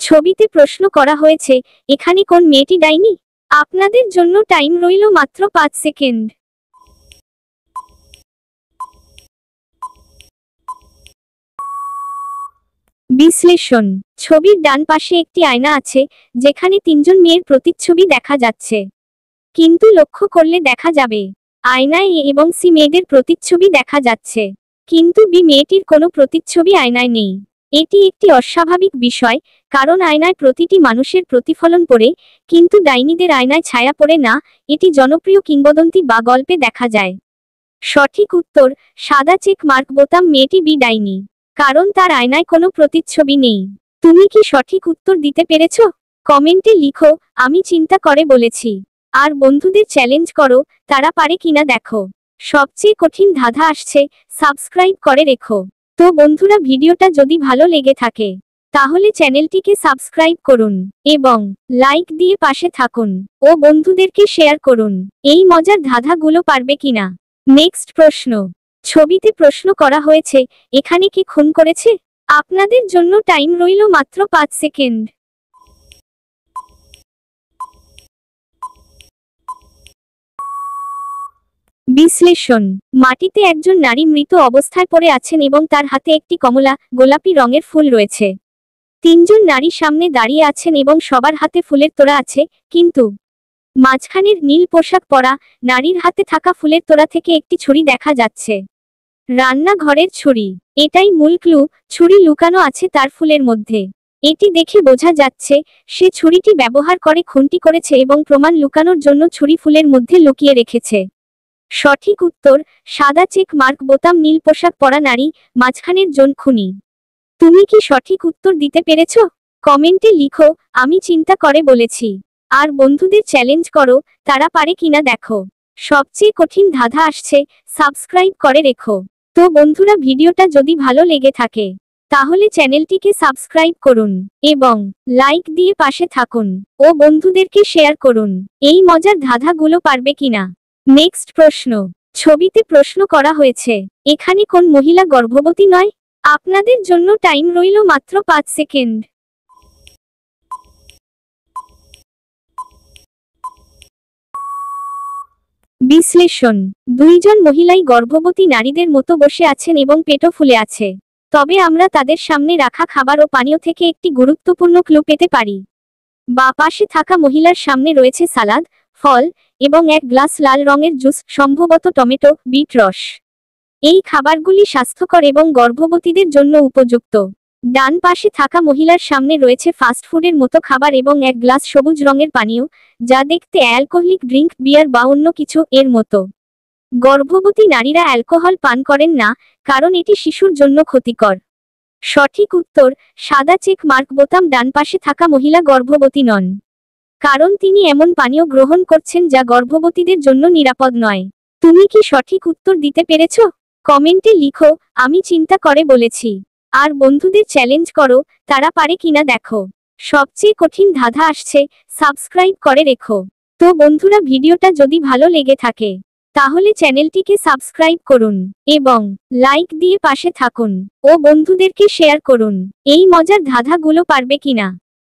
ছবিতে প্রশ্ন করা হয়েছে, এখানে কোন মেয়েটি ডাইনি? আপনাদের জন্য টাইম রইল মাত্র 5 সেকেন্ড। বিশ্লেষণ। ছবির ডান পাশে একটি আয়না আছে, যেখানে 3 জন মেয়ের প্রতিচ্ছবি দেখা যাচ্ছে। কিন্তু লক্ষ্য করলে দেখা যাবে, আয়নায় এ এবং সি মেয়েদের প্রতিচ্ছবি দেখা যাচ্ছে, কিন্তু বি মেয়েটির কোনো প্রতিচ্ছবি আয়নায় নেই। এটি একটি অস্বাভাবিক বিষয়, কারণ আয়নায় প্রতিটি মানুষের প্রতিফলন পড়ে, কিন্তু ডাইনিদের আয়নায় ছায়া পড়ে না। এটি জনপ্রিয় কিংবদন্তি বা গল্পে দেখা যায়। সঠিক উত্তর, সাদা চেক মার্ক বোতাম, মেয়েটি বি ডাইনি, কারণ তার আয়নায় কোনো প্রতিচ্ছবি নেই। তুমি কি সঠিক উত্তর দিতে পেরেছ? কমেন্টে লিখো, আমি চিন্তা করে বলেছি। আর বন্ধুদের চ্যালেঞ্জ করো, তারা পারে কিনা দেখো। সবচেয়ে কঠিন ধাঁধা আসছে, সাবস্ক্রাইব করে রেখো। তো বন্ধুরা, ভিডিওটা যদি ভালো লেগে থাকে, তাহলে চ্যানেলটিকে সাবস্ক্রাইব করুন এবং লাইক দিয়ে পাশে থাকুন ও বন্ধুদেরকে শেয়ার করুন। এই মজার ধাঁধাগুলো পারবে কিনা। নেক্সট প্রশ্ন। ছবিতে প্রশ্ন করা হয়েছে, এখানে কি খুন করেছে? আপনাদের জন্য টাইম রইল মাত্র 5 সেকেন্ড। বিশ্লেষণ। মাটিতে একজন নারী মৃত অবস্থায় পড়ে আছেন এবং তার হাতে একটি কমলা গোলাপি রঙের ফুল রয়েছে। 3 জন নারী সামনে দাঁড়িয়ে আছেন এবং সবার হাতে ফুলের তোড়া আছে, কিন্তু মাঝখানের নীল পোশাক পরা নারীর হাতে থাকা ফুলের তোড়া থেকে একটি ছুরি দেখা যাচ্ছে। রান্নাঘরের ছুরি। এটাই মূল ক্লু, ছুরি লুকানো আছে তার ফুলের মধ্যে। এটি দেখে বোঝা যাচ্ছে, সে ছুরিটি ব্যবহার করে খুনটি করেছে এবং প্রমাণ লুকানোর জন্য ছুরি ফুলের মধ্যে লুকিয়ে রেখেছে। সঠিক উত্তর, সাদা চেক মার্ক বোতাম, নীল পোশাক পরা নারী, মাঝখানের জন খুনি। তুমি কি সঠিক উত্তর দিতে পেরেছ? কমেন্টে লিখো, আমি চিন্তা করে বলেছি। আর বন্ধুদের চ্যালেঞ্জ করো, তারা পারে কিনা দেখো। সবচেয়ে কঠিন ধাঁধা আসছে, সাবস্ক্রাইব করে রেখো। তো বন্ধুরা, ভিডিওটা যদি ভালো লেগে থাকে, তাহলে চ্যানেলটিকে সাবস্ক্রাইব করুন এবং লাইক দিয়ে পাশে থাকুন ও বন্ধুদেরকে শেয়ার করুন। এই মজার ধাঁধাগুলো পারবে কিনা। নেক্সট প্রশ্ন। ছবিতে প্রশ্ন করা হয়েছে, এখানে কোন মহিলা গর্ভবতী নয়? আপনাদের জন্য টাইম রইল মাত্র 5 সেকেন্ড। বিশ্লেষণ। 2 জন মহিলাই গর্ভবতী নারীদের মতো বসে আছেন এবং পেটও ফুলে আছে। তবে আমরা তাদের সামনে রাখা খাবার ও পানীয় থেকে একটি গুরুত্বপূর্ণ ক্লু পেতে পারি। বাঁ পাশে থাকা মহিলার সামনে রয়েছে সালাদ, ফল এবং এক গ্লাস লাল রঙের জুস, সম্ভবত টমেটো, বিট রস। এই খাবারগুলি স্বাস্থ্যকর এবং গর্ভবতীদের জন্য উপযুক্ত। ডান পাশে থাকা মহিলার সামনে রয়েছে ফাস্টফুডের মতো খাবার এবং এক গ্লাস সবুজ রঙের পানীয়, যা দেখতে অ্যালকোহলিক ড্রিঙ্ক, বিয়ার বা অন্য কিছু এর মতো। গর্ভবতী নারীরা অ্যালকোহল পান করেন না, কারণ এটি শিশুর জন্য ক্ষতিকর। সঠিক উত্তর, সাদা চেক মার্ক বোতাম, ডান পাশে থাকা মহিলা গর্ভবতী নন, কারণ তিনি এমন পানীয় গ্রহণ করছেন যা গর্ভবতীদের জন্য নিরাপদ নয়। তুমি কি সঠিক উত্তর দিতে পেরেছ? কমেন্টে লিখো, আমি চিন্তা করে বলেছি। আর বন্ধুদের চ্যালেঞ্জ করো, তারা পারে কিনা দেখো। সবচেয়ে কঠিন ধাঁধা আসছে, সাবস্ক্রাইব করে রেখো। তো বন্ধুরা, ভিডিওটা যদি ভালো লেগে থাকে, তাহলে চ্যানেলটিকে সাবস্ক্রাইব করুন এবং লাইক দিয়ে পাশে থাকুন ও বন্ধুদেরকে শেয়ার করুন। এই মজার ধাঁধাগুলো পারবে কিনা।